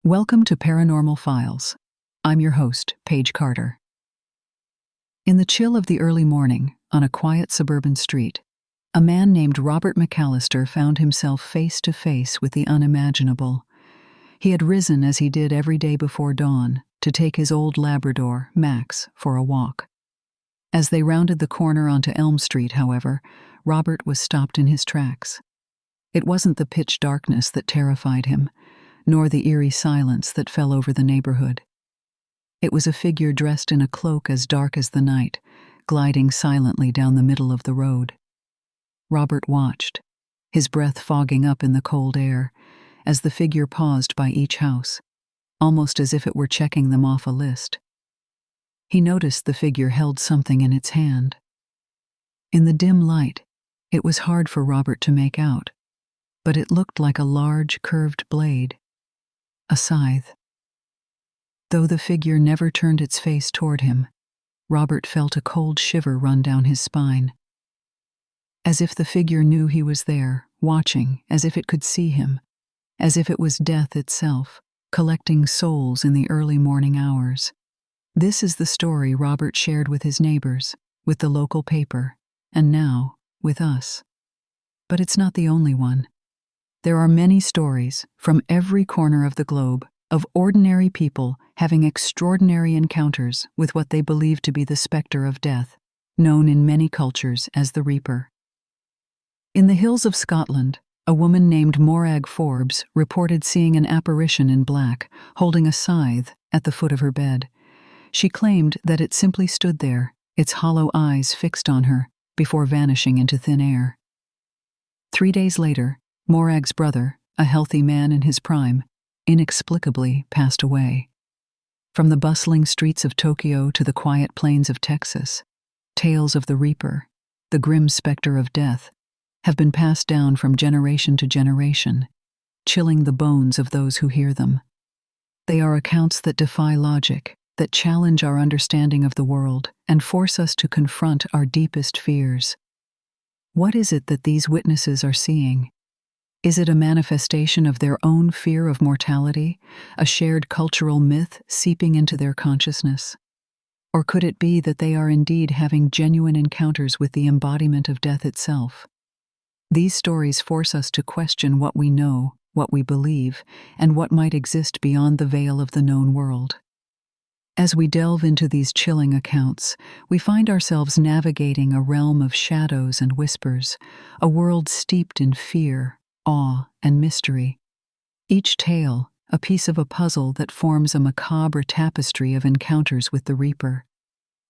Welcome to Paranormal Files. I'm your host, Paige Carter. In the chill of the early morning, on a quiet suburban street, a man named Robert McAllister found himself face to face with the unimaginable. He had risen as he did every day before dawn to take his old Labrador, Max, for a walk. As they rounded the corner onto Elm Street, however, Robert was stopped in his tracks. It wasn't the pitch darkness that terrified him, nor the eerie silence that fell over the neighborhood. It was a figure dressed in a cloak as dark as the night, gliding silently down the middle of the road. Robert watched, his breath fogging up in the cold air, as the figure paused by each house, almost as if it were checking them off a list. He noticed the figure held something in its hand. In the dim light, it was hard for Robert to make out, but it looked like a large, curved blade. A scythe. Though the figure never turned its face toward him, Robert felt a cold shiver run down his spine. As if the figure knew he was there, watching, as if it could see him, as if it was death itself, collecting souls in the early morning hours. This is the story Robert shared with his neighbors, with the local paper, and now, with us. But it's not the only one. There are many stories, from every corner of the globe, of ordinary people having extraordinary encounters with what they believe to be the specter of death, known in many cultures as the Reaper. In the hills of Scotland, a woman named Morag Forbes reported seeing an apparition in black, holding a scythe, at the foot of her bed. She claimed that it simply stood there, its hollow eyes fixed on her, before vanishing into thin air. 3 days later, Morag's brother, a healthy man in his prime, inexplicably passed away. From the bustling streets of Tokyo to the quiet plains of Texas, tales of the Reaper, the grim specter of death, have been passed down from generation to generation, chilling the bones of those who hear them. They are accounts that defy logic, that challenge our understanding of the world, and force us to confront our deepest fears. What is it that these witnesses are seeing? Is it a manifestation of their own fear of mortality, a shared cultural myth seeping into their consciousness? Or could it be that they are indeed having genuine encounters with the embodiment of death itself? These stories force us to question what we know, what we believe, and what might exist beyond the veil of the known world. As we delve into these chilling accounts, we find ourselves navigating a realm of shadows and whispers, a world steeped in fear, awe, and mystery. Each tale, a piece of a puzzle that forms a macabre tapestry of encounters with the Reaper.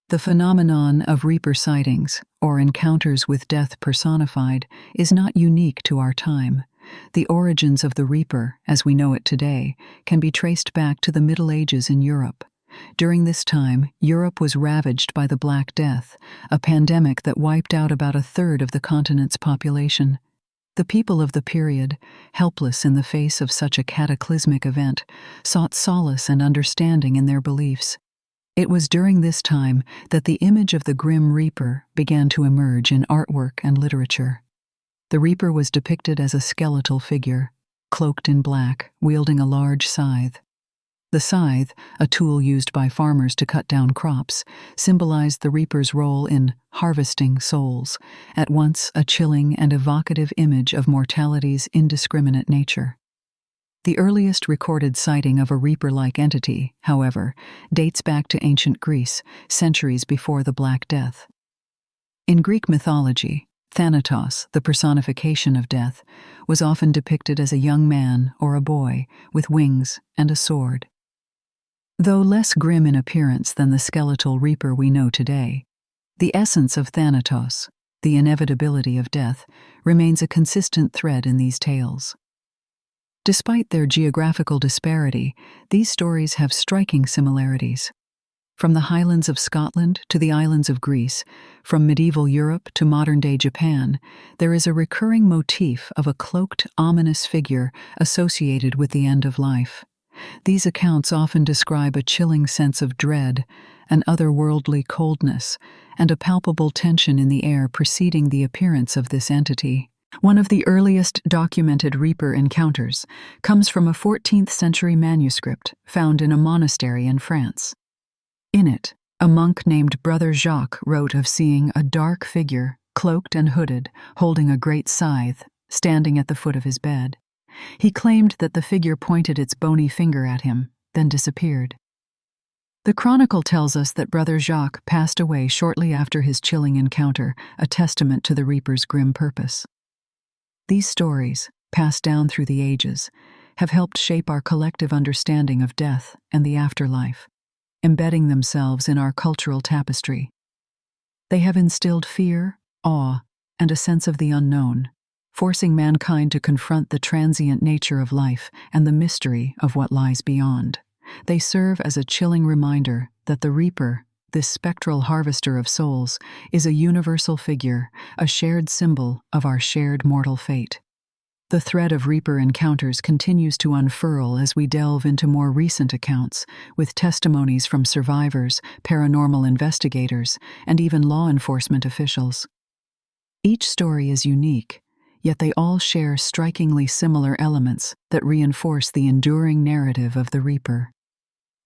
The phenomenon of Reaper sightings, or encounters with death personified, is not unique to our time. The origins of the Reaper, as we know it today, can be traced back to the Middle Ages in Europe. During this time, Europe was ravaged by the Black Death, a pandemic that wiped out about a third of the continent's population. The people of the period, helpless in the face of such a cataclysmic event, sought solace and understanding in their beliefs. It was during this time that the image of the Grim Reaper began to emerge in artwork and literature. The Reaper was depicted as a skeletal figure, cloaked in black, wielding a large scythe. The scythe, a tool used by farmers to cut down crops, symbolized the Reaper's role in harvesting souls, at once a chilling and evocative image of mortality's indiscriminate nature. The earliest recorded sighting of a Reaper-like entity, however, dates back to ancient Greece, centuries before the Black Death. In Greek mythology, Thanatos, the personification of death, was often depicted as a young man or a boy with wings and a sword. Though less grim in appearance than the skeletal Reaper we know today, the essence of Thanatos, the inevitability of death, remains a consistent thread in these tales. Despite their geographical disparity, these stories have striking similarities. From the highlands of Scotland to the islands of Greece, from medieval Europe to modern-day Japan, there is a recurring motif of a cloaked, ominous figure associated with the end of life. These accounts often describe a chilling sense of dread, an otherworldly coldness, and a palpable tension in the air preceding the appearance of this entity. One of the earliest documented Reaper encounters comes from a 14th century manuscript found in a monastery in France. In it, a monk named Brother Jacques wrote of seeing a dark figure, cloaked and hooded, holding a great scythe, standing at the foot of his bed. He claimed that the figure pointed its bony finger at him, then disappeared. The chronicle tells us that Brother Jacques passed away shortly after his chilling encounter, a testament to the Reaper's grim purpose. These stories, passed down through the ages, have helped shape our collective understanding of death and the afterlife, embedding themselves in our cultural tapestry. They have instilled fear, awe, and a sense of the unknown, forcing mankind to confront the transient nature of life and the mystery of what lies beyond. They serve as a chilling reminder that the Reaper, this spectral harvester of souls, is a universal figure, a shared symbol of our shared mortal fate. The thread of Reaper encounters continues to unfurl as we delve into more recent accounts, with testimonies from survivors, paranormal investigators, and even law enforcement officials. Each story is unique, yet they all share strikingly similar elements that reinforce the enduring narrative of the Reaper.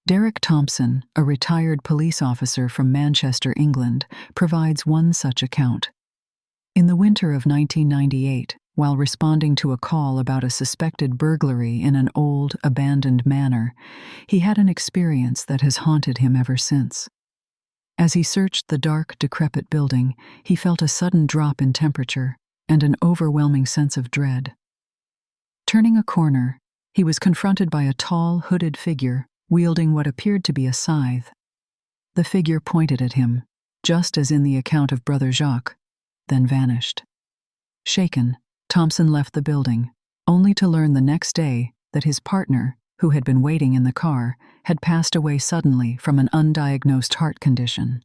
Derek Thompson, a retired police officer from Manchester, England, provides one such account. In the winter of 1998, while responding to a call about a suspected burglary in an old, abandoned manor, he had an experience that has haunted him ever since. As he searched the dark, decrepit building, he felt a sudden drop in temperature and an overwhelming sense of dread. Turning a corner, he was confronted by a tall, hooded figure wielding what appeared to be a scythe. The figure pointed at him, just as in the account of Brother Jacques, then vanished. Shaken, Thompson left the building, only to learn the next day that his partner, who had been waiting in the car, had passed away suddenly from an undiagnosed heart condition.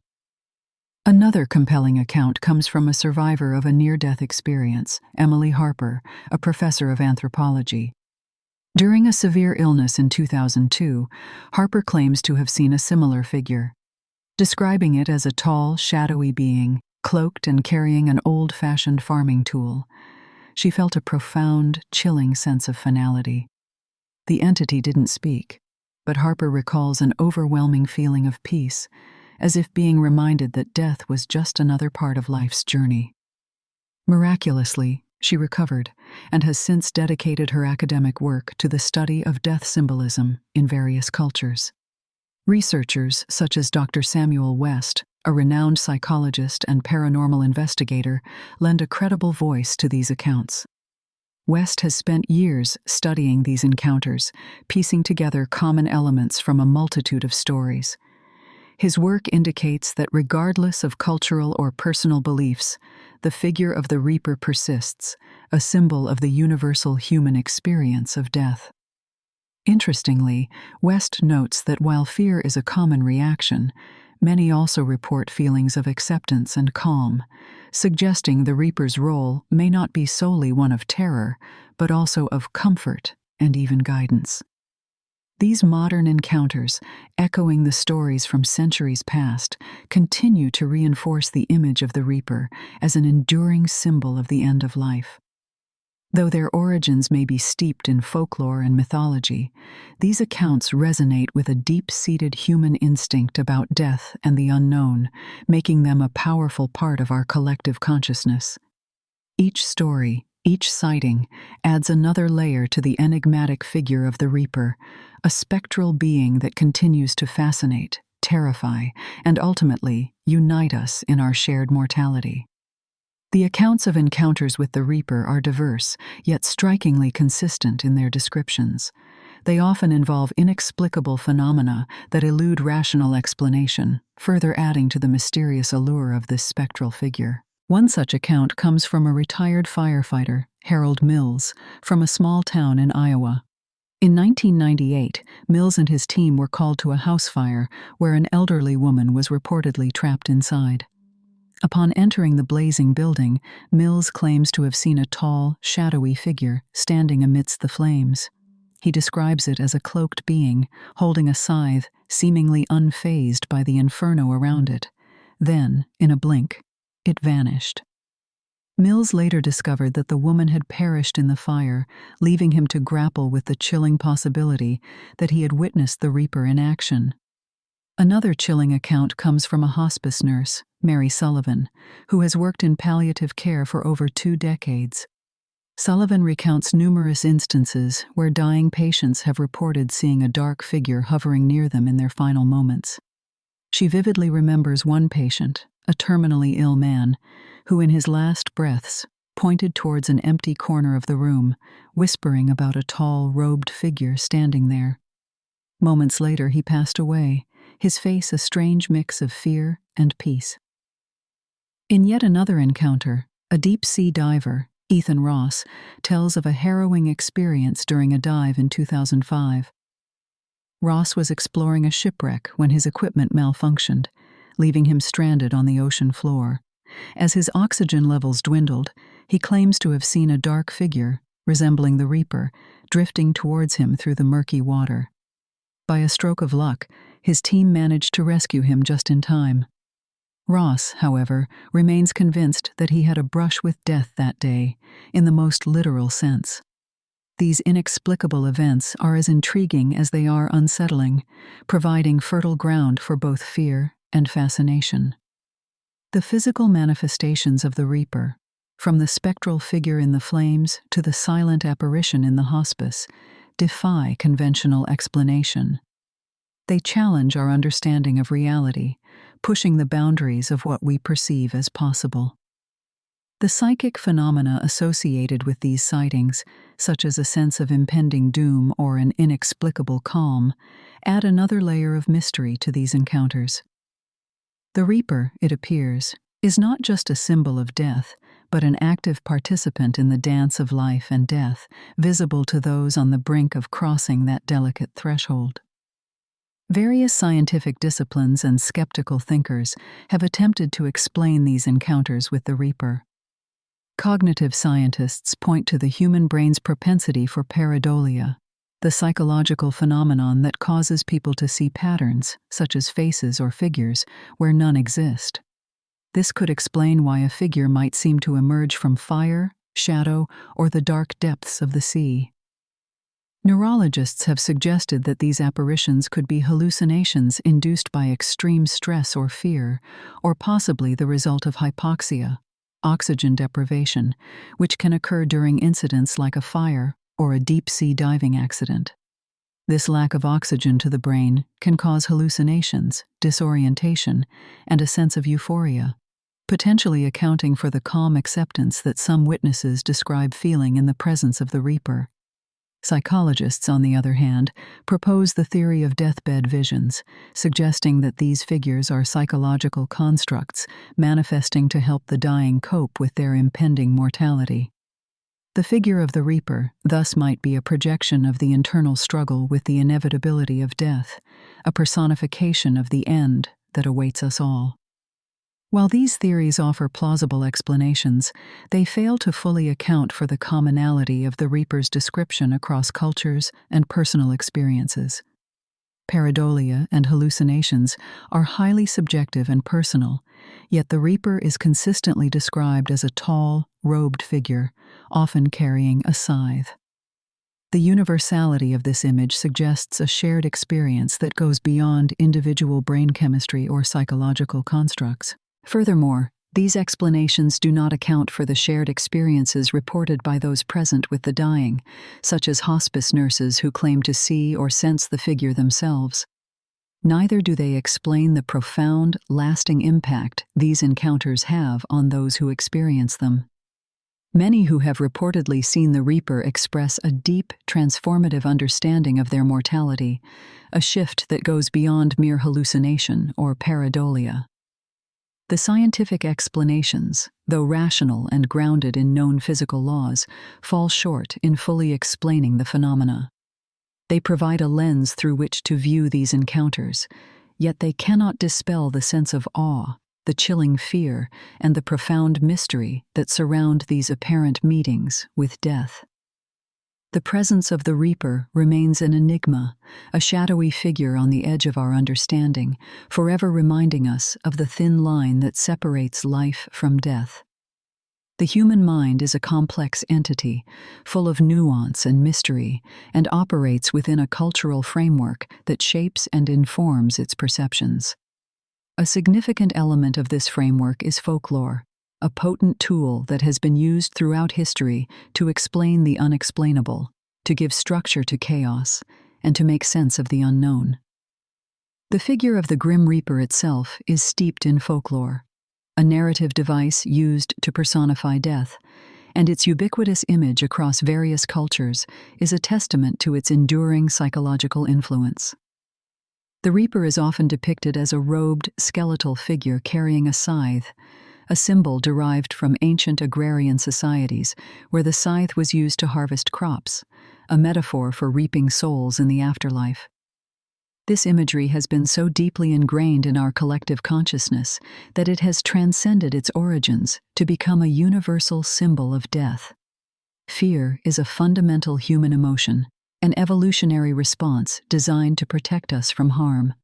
Another compelling account comes from a survivor of a near-death experience, Emily Harper, a professor of anthropology. During a severe illness in 2002, Harper claims to have seen a similar figure, describing it as a tall, shadowy being, cloaked and carrying an old-fashioned farming tool. She felt a profound, chilling sense of finality. The entity didn't speak, but Harper recalls an overwhelming feeling of peace, as if being reminded that death was just another part of life's journey. Miraculously, she recovered and has since dedicated her academic work to the study of death symbolism in various cultures. Researchers such as Dr. Samuel West, a renowned psychologist and paranormal investigator, lend a credible voice to these accounts. West has spent years studying these encounters, piecing together common elements from a multitude of stories. His work indicates that regardless of cultural or personal beliefs, the figure of the Reaper persists, a symbol of the universal human experience of death. Interestingly, West notes that while fear is a common reaction, many also report feelings of acceptance and calm, suggesting the Reaper's role may not be solely one of terror, but also of comfort and even guidance. These modern encounters, echoing the stories from centuries past, continue to reinforce the image of the Reaper as an enduring symbol of the end of life. Though their origins may be steeped in folklore and mythology, these accounts resonate with a deep-seated human instinct about death and the unknown, making them a powerful part of our collective consciousness. Each story, each sighting, adds another layer to the enigmatic figure of the Reaper, a spectral being that continues to fascinate, terrify, and ultimately unite us in our shared mortality. The accounts of encounters with the Reaper are diverse, yet strikingly consistent in their descriptions. They often involve inexplicable phenomena that elude rational explanation, further adding to the mysterious allure of this spectral figure. One such account comes from a retired firefighter, Harold Mills, from a small town in Iowa. In 1998, Mills and his team were called to a house fire where an elderly woman was reportedly trapped inside. Upon entering the blazing building, Mills claims to have seen a tall, shadowy figure standing amidst the flames. He describes it as a cloaked being, holding a scythe, seemingly unfazed by the inferno around it. Then, in a blink, it vanished. Mills later discovered that the woman had perished in the fire, leaving him to grapple with the chilling possibility that he had witnessed the Reaper in action. Another chilling account comes from a hospice nurse, Mary Sullivan, who has worked in palliative care for over 2 decades. Sullivan recounts numerous instances where dying patients have reported seeing a dark figure hovering near them in their final moments. She vividly remembers one patient, a terminally ill man, who in his last breaths pointed towards an empty corner of the room, whispering about a tall, robed figure standing there. Moments later he passed away, his face a strange mix of fear and peace. In yet another encounter, a deep-sea diver, Ethan Ross, tells of a harrowing experience during a dive in 2005. Ross was exploring a shipwreck when his equipment malfunctioned, leaving him stranded on the ocean floor. As his oxygen levels dwindled, he claims to have seen a dark figure, resembling the Reaper, drifting towards him through the murky water. By a stroke of luck, his team managed to rescue him just in time. Ross, however, remains convinced that he had a brush with death that day, in the most literal sense. These inexplicable events are as intriguing as they are unsettling, providing fertile ground for both fear and fascination. The physical manifestations of the Reaper, from the spectral figure in the flames to the silent apparition in the hospice, defy conventional explanation. They challenge our understanding of reality, pushing the boundaries of what we perceive as possible. The psychic phenomena associated with these sightings, such as a sense of impending doom or an inexplicable calm, add another layer of mystery to these encounters. The Reaper, it appears, is not just a symbol of death, but an active participant in the dance of life and death, visible to those on the brink of crossing that delicate threshold. Various scientific disciplines and skeptical thinkers have attempted to explain these encounters with the Reaper. Cognitive scientists point to the human brain's propensity for pareidolia, the psychological phenomenon that causes people to see patterns, such as faces or figures, where none exist. This could explain why a figure might seem to emerge from fire, shadow, or the dark depths of the sea. Neurologists have suggested that these apparitions could be hallucinations induced by extreme stress or fear, or possibly the result of hypoxia, oxygen deprivation, which can occur during incidents like a fire or a deep-sea diving accident. This lack of oxygen to the brain can cause hallucinations, disorientation, and a sense of euphoria, potentially accounting for the calm acceptance that some witnesses describe feeling in the presence of the Reaper. Psychologists, on the other hand, propose the theory of deathbed visions, suggesting that these figures are psychological constructs manifesting to help the dying cope with their impending mortality. The figure of the Reaper thus might be a projection of the internal struggle with the inevitability of death, a personification of the end that awaits us all. While these theories offer plausible explanations, they fail to fully account for the commonality of the Reaper's description across cultures and personal experiences. Pareidolia and hallucinations are highly subjective and personal, yet the Reaper is consistently described as a tall, robed figure, often carrying a scythe. The universality of this image suggests a shared experience that goes beyond individual brain chemistry or psychological constructs. Furthermore, these explanations do not account for the shared experiences reported by those present with the dying, such as hospice nurses who claim to see or sense the figure themselves. Neither do they explain the profound, lasting impact these encounters have on those who experience them. Many who have reportedly seen the Reaper express a deep, transformative understanding of their mortality, a shift that goes beyond mere hallucination or pareidolia. The scientific explanations, though rational and grounded in known physical laws, fall short in fully explaining the phenomena. They provide a lens through which to view these encounters, yet they cannot dispel the sense of awe, the chilling fear, and the profound mystery that surround these apparent meetings with death. The presence of the Reaper remains an enigma, a shadowy figure on the edge of our understanding, forever reminding us of the thin line that separates life from death. The human mind is a complex entity, full of nuance and mystery, and operates within a cultural framework that shapes and informs its perceptions. A significant element of this framework is folklore, a potent tool that has been used throughout history to explain the unexplainable, to give structure to chaos, and to make sense of the unknown. The figure of the Grim Reaper itself is steeped in folklore, a narrative device used to personify death, and its ubiquitous image across various cultures is a testament to its enduring psychological influence. The Reaper is often depicted as a robed, skeletal figure carrying a scythe, a symbol derived from ancient agrarian societies where the scythe was used to harvest crops, a metaphor for reaping souls in the afterlife. This imagery has been so deeply ingrained in our collective consciousness that it has transcended its origins to become a universal symbol of death. Fear is a fundamental human emotion, an evolutionary response designed to protect us from harm.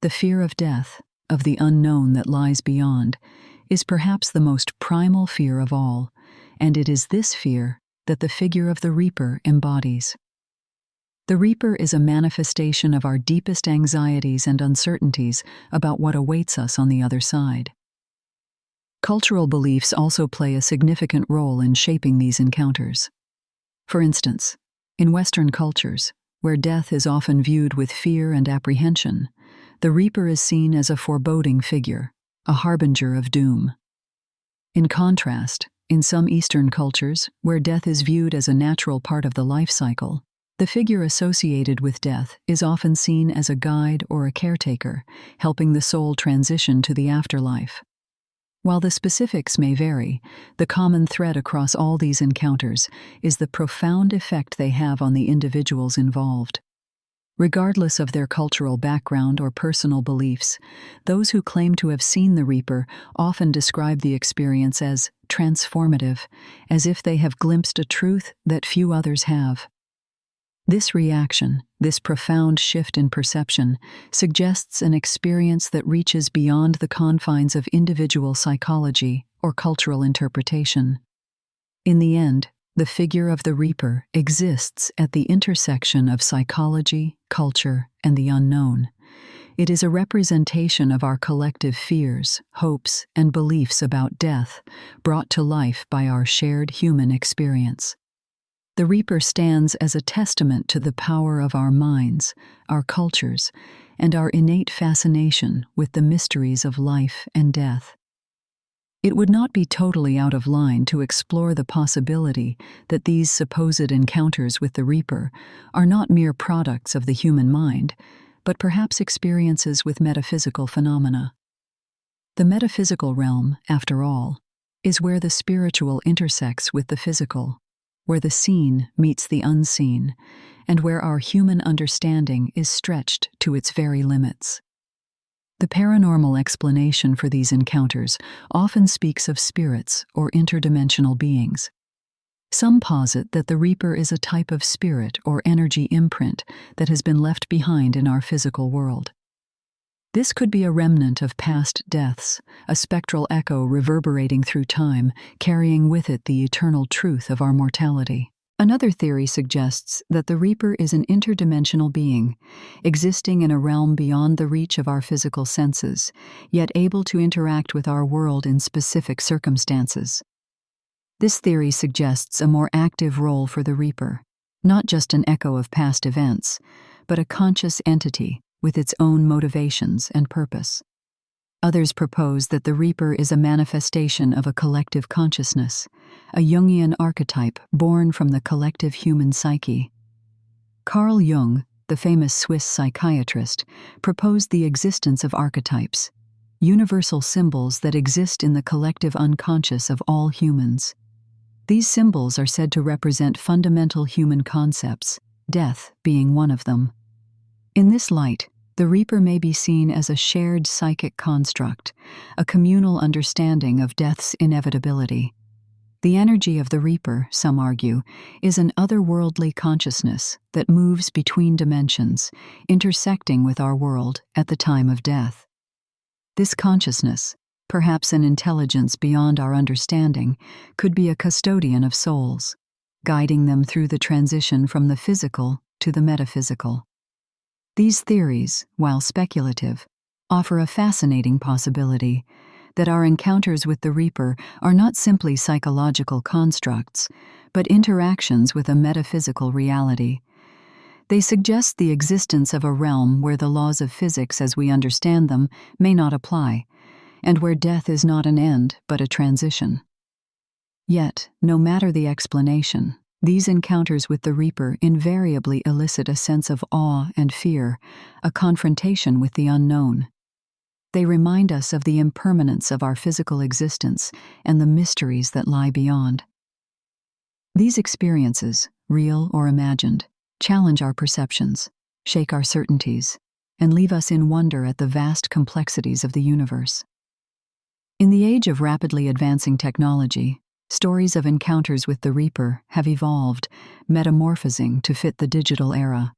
The fear of death, of the unknown that lies beyond, is perhaps the most primal fear of all, and it is this fear that the figure of the Reaper embodies. The Reaper is a manifestation of our deepest anxieties and uncertainties about what awaits us on the other side. Cultural beliefs also play a significant role in shaping these encounters. For instance, in Western cultures, where death is often viewed with fear and apprehension, the Reaper is seen as a foreboding figure, a harbinger of doom. In contrast, in some Eastern cultures, where death is viewed as a natural part of the life cycle, the figure associated with death is often seen as a guide or a caretaker, helping the soul transition to the afterlife. While the specifics may vary, the common thread across all these encounters is the profound effect they have on the individuals involved. Regardless of their cultural background or personal beliefs, those who claim to have seen the Reaper often describe the experience as transformative, as if they have glimpsed a truth that few others have. This reaction, this profound shift in perception, suggests an experience that reaches beyond the confines of individual psychology or cultural interpretation. In the end, the figure of the Reaper exists at the intersection of psychology, culture, and the unknown. It is a representation of our collective fears, hopes, and beliefs about death, brought to life by our shared human experience. The Reaper stands as a testament to the power of our minds, our cultures, and our innate fascination with the mysteries of life and death. It would not be totally out of line to explore the possibility that these supposed encounters with the Reaper are not mere products of the human mind, but perhaps experiences with metaphysical phenomena. The metaphysical realm, after all, is where the spiritual intersects with the physical, where the seen meets the unseen, and where our human understanding is stretched to its very limits. The paranormal explanation for these encounters often speaks of spirits or interdimensional beings. Some posit that the Reaper is a type of spirit or energy imprint that has been left behind in our physical world. This could be a remnant of past deaths, a spectral echo reverberating through time, carrying with it the eternal truth of our mortality. Another theory suggests that the Reaper is an interdimensional being, existing in a realm beyond the reach of our physical senses, yet able to interact with our world in specific circumstances. This theory suggests a more active role for the Reaper, not just an echo of past events, but a conscious entity with its own motivations and purpose. Others propose that the Reaper is a manifestation of a collective consciousness, a Jungian archetype born from the collective human psyche. Carl Jung, the famous Swiss psychiatrist, proposed the existence of archetypes, universal symbols that exist in the collective unconscious of all humans. These symbols are said to represent fundamental human concepts, death being one of them. In this light, the Reaper may be seen as a shared psychic construct, a communal understanding of death's inevitability. The energy of the Reaper, some argue, is an otherworldly consciousness that moves between dimensions, intersecting with our world at the time of death. This consciousness, perhaps an intelligence beyond our understanding, could be a custodian of souls, guiding them through the transition from the physical to the metaphysical. These theories, while speculative, offer a fascinating possibility that our encounters with the Reaper are not simply psychological constructs, but interactions with a metaphysical reality. They suggest the existence of a realm where the laws of physics as we understand them may not apply, and where death is not an end but a transition. Yet, no matter the explanation, these encounters with the Reaper invariably elicit a sense of awe and fear, a confrontation with the unknown. They remind us of the impermanence of our physical existence and the mysteries that lie beyond. These experiences, real or imagined, challenge our perceptions, shake our certainties, and leave us in wonder at the vast complexities of the universe. In the age of rapidly advancing technology, stories of encounters with the Reaper have evolved, metamorphosing to fit the digital era.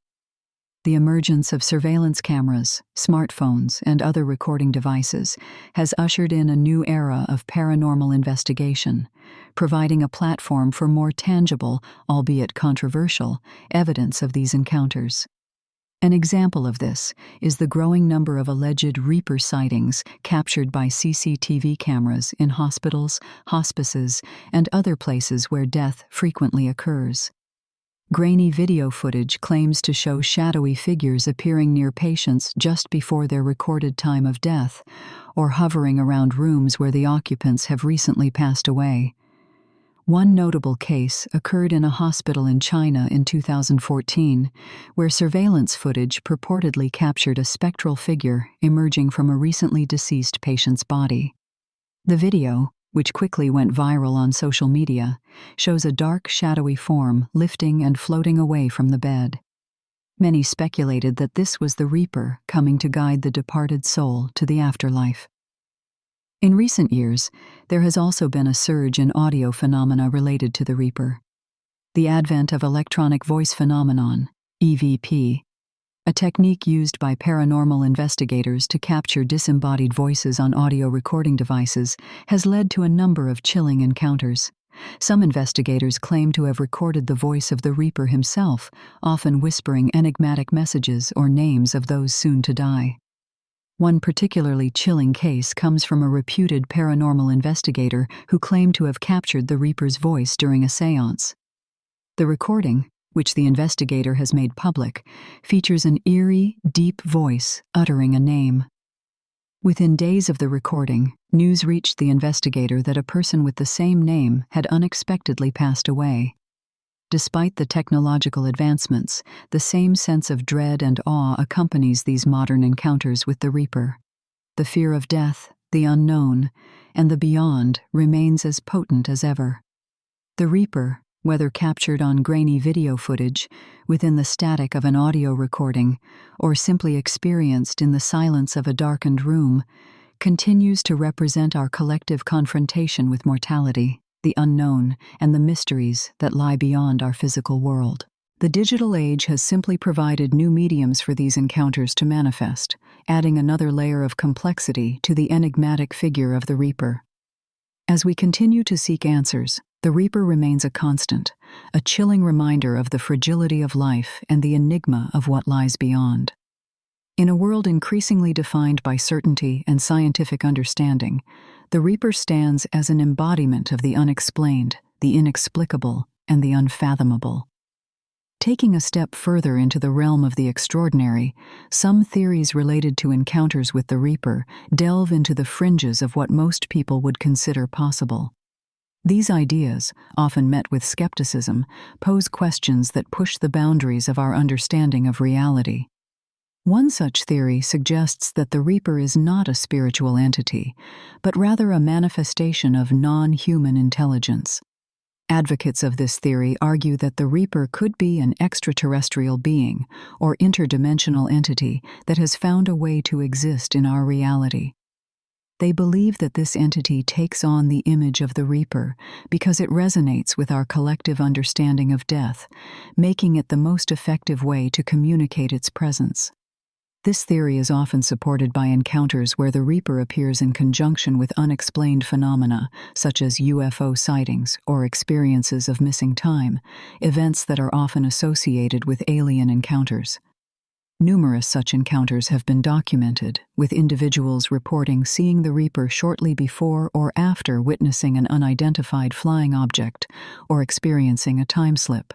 The emergence of surveillance cameras, smartphones, and other recording devices has ushered in a new era of paranormal investigation, providing a platform for more tangible, albeit controversial, evidence of these encounters. An example of this is the growing number of alleged Reaper sightings captured by CCTV cameras in hospitals, hospices, and other places where death frequently occurs. Grainy video footage claims to show shadowy figures appearing near patients just before their recorded time of death, or hovering around rooms where the occupants have recently passed away. One notable case occurred in a hospital in China in 2014, where surveillance footage purportedly captured a spectral figure emerging from a recently deceased patient's body. The video, which quickly went viral on social media, shows a dark, shadowy form lifting and floating away from the bed. Many speculated that this was the Reaper coming to guide the departed soul to the afterlife. In recent years, there has also been a surge in audio phenomena related to the Reaper. The advent of electronic voice phenomenon, EVP, a technique used by paranormal investigators to capture disembodied voices on audio recording devices, has led to a number of chilling encounters. Some investigators claim to have recorded the voice of the Reaper himself, often whispering enigmatic messages or names of those soon to die. One particularly chilling case comes from a reputed paranormal investigator who claimed to have captured the Reaper's voice during a séance. The recording, which the investigator has made public, features an eerie, deep voice uttering a name. Within days of the recording, news reached the investigator that a person with the same name had unexpectedly passed away. Despite the technological advancements, the same sense of dread and awe accompanies these modern encounters with the Reaper. The fear of death, the unknown, and the beyond remains as potent as ever. The Reaper, whether captured on grainy video footage, within the static of an audio recording, or simply experienced in the silence of a darkened room, continues to represent our collective confrontation with mortality, the unknown, and the mysteries that lie beyond our physical world. The digital age has simply provided new mediums for these encounters to manifest, adding another layer of complexity to the enigmatic figure of the Reaper. As we continue to seek answers, the Reaper remains a constant, a chilling reminder of the fragility of life and the enigma of what lies beyond. In a world increasingly defined by certainty and scientific understanding, the Reaper stands as an embodiment of the unexplained, the inexplicable, and the unfathomable. Taking a step further into the realm of the extraordinary, some theories related to encounters with the Reaper delve into the fringes of what most people would consider possible. These ideas, often met with skepticism, pose questions that push the boundaries of our understanding of reality. One such theory suggests that the Reaper is not a spiritual entity, but rather a manifestation of non-human intelligence. Advocates of this theory argue that the Reaper could be an extraterrestrial being or interdimensional entity that has found a way to exist in our reality. They believe that this entity takes on the image of the Reaper because it resonates with our collective understanding of death, making it the most effective way to communicate its presence. This theory is often supported by encounters where the Reaper appears in conjunction with unexplained phenomena, such as UFO sightings or experiences of missing time, events that are often associated with alien encounters. Numerous such encounters have been documented, with individuals reporting seeing the Reaper shortly before or after witnessing an unidentified flying object or experiencing a time slip.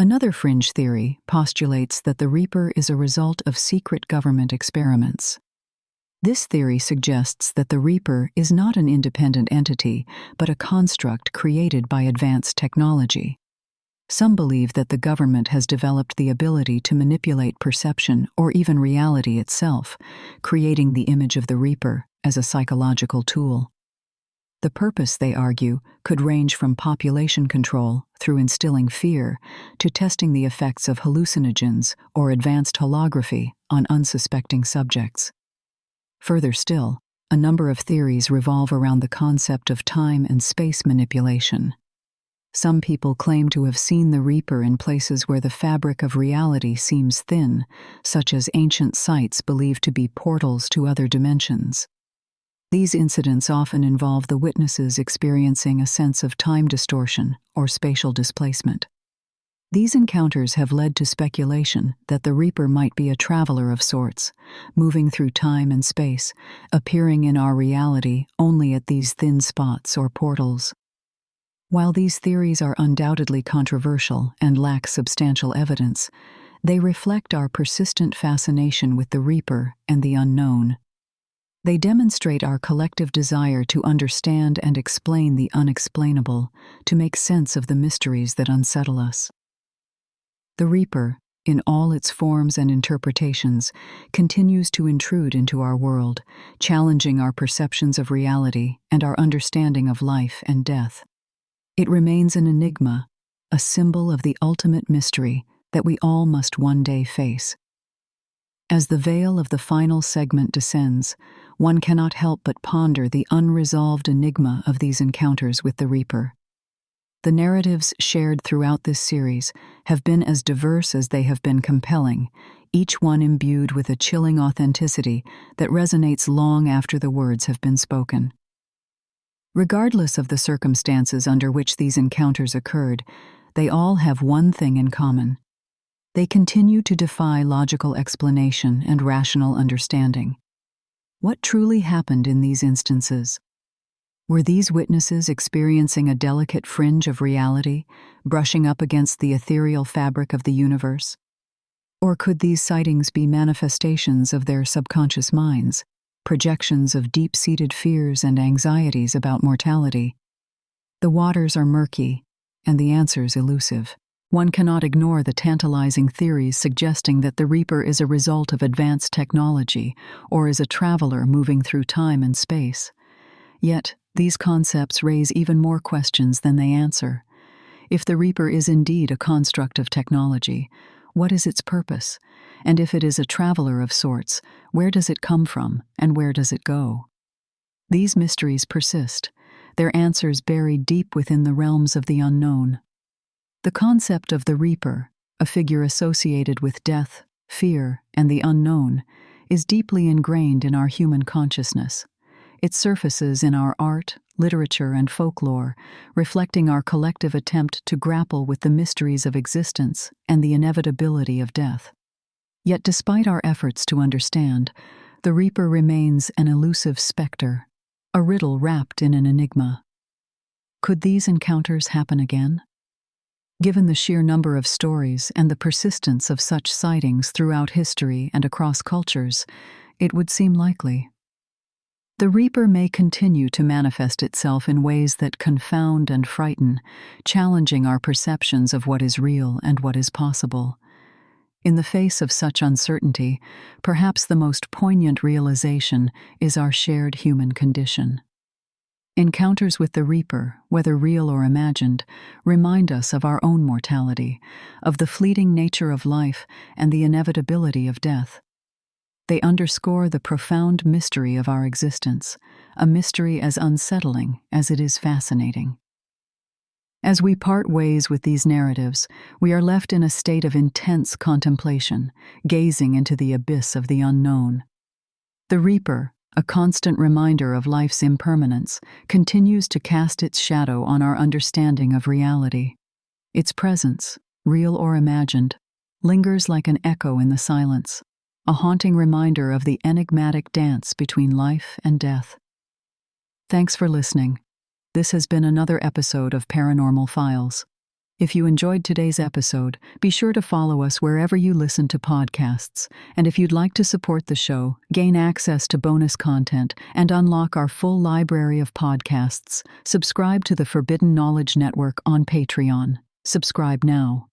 Another fringe theory postulates that the Reaper is a result of secret government experiments. This theory suggests that the Reaper is not an independent entity, but a construct created by advanced technology. Some believe that the government has developed the ability to manipulate perception or even reality itself, creating the image of the Reaper as a psychological tool. The purpose, they argue, could range from population control through instilling fear to testing the effects of hallucinogens or advanced holography on unsuspecting subjects. Further still, a number of theories revolve around the concept of time and space manipulation. Some people claim to have seen the Reaper in places where the fabric of reality seems thin, such as ancient sites believed to be portals to other dimensions. These incidents often involve the witnesses experiencing a sense of time distortion or spatial displacement. These encounters have led to speculation that the Reaper might be a traveler of sorts, moving through time and space, appearing in our reality only at these thin spots or portals. While these theories are undoubtedly controversial and lack substantial evidence, they reflect our persistent fascination with the Reaper and the unknown. They demonstrate our collective desire to understand and explain the unexplainable, to make sense of the mysteries that unsettle us. The Reaper, in all its forms and interpretations, continues to intrude into our world, challenging our perceptions of reality and our understanding of life and death. It remains an enigma, a symbol of the ultimate mystery that we all must one day face. As the veil of the final segment descends, one cannot help but ponder the unresolved enigma of these encounters with the Reaper. The narratives shared throughout this series have been as diverse as they have been compelling, each one imbued with a chilling authenticity that resonates long after the words have been spoken. Regardless of the circumstances under which these encounters occurred, they all have one thing in common. They continue to defy logical explanation and rational understanding. What truly happened in these instances? Were these witnesses experiencing a delicate fringe of reality, brushing up against the ethereal fabric of the universe? Or could these sightings be manifestations of their subconscious minds, projections of deep-seated fears and anxieties about mortality? The waters are murky, and the answers elusive. One cannot ignore the tantalizing theories suggesting that the Reaper is a result of advanced technology or is a traveler moving through time and space. Yet, these concepts raise even more questions than they answer. If the Reaper is indeed a construct of technology, what is its purpose? And if it is a traveler of sorts, where does it come from and where does it go? These mysteries persist, their answers buried deep within the realms of the unknown. The concept of the Reaper, a figure associated with death, fear, and the unknown, is deeply ingrained in our human consciousness. It surfaces in our art, literature, and folklore, reflecting our collective attempt to grapple with the mysteries of existence and the inevitability of death. Yet despite our efforts to understand, the Reaper remains an elusive specter, a riddle wrapped in an enigma. Could these encounters happen again? Given the sheer number of stories and the persistence of such sightings throughout history and across cultures, it would seem likely. The Reaper may continue to manifest itself in ways that confound and frighten, challenging our perceptions of what is real and what is possible. In the face of such uncertainty, perhaps the most poignant realization is our shared human condition. Encounters with the Reaper, whether real or imagined, remind us of our own mortality, of the fleeting nature of life and the inevitability of death. They underscore the profound mystery of our existence, a mystery as unsettling as it is fascinating. As we part ways with these narratives, we are left in a state of intense contemplation, gazing into the abyss of the unknown. The Reaper, a constant reminder of life's impermanence, continues to cast its shadow on our understanding of reality. Its presence, real or imagined, lingers like an echo in the silence, a haunting reminder of the enigmatic dance between life and death. Thanks for listening. This has been another episode of Paranormal Files. If you enjoyed today's episode, be sure to follow us wherever you listen to podcasts. And if you'd like to support the show, gain access to bonus content, and unlock our full library of podcasts, subscribe to the Forbidden Knowledge Network on Patreon. Subscribe now.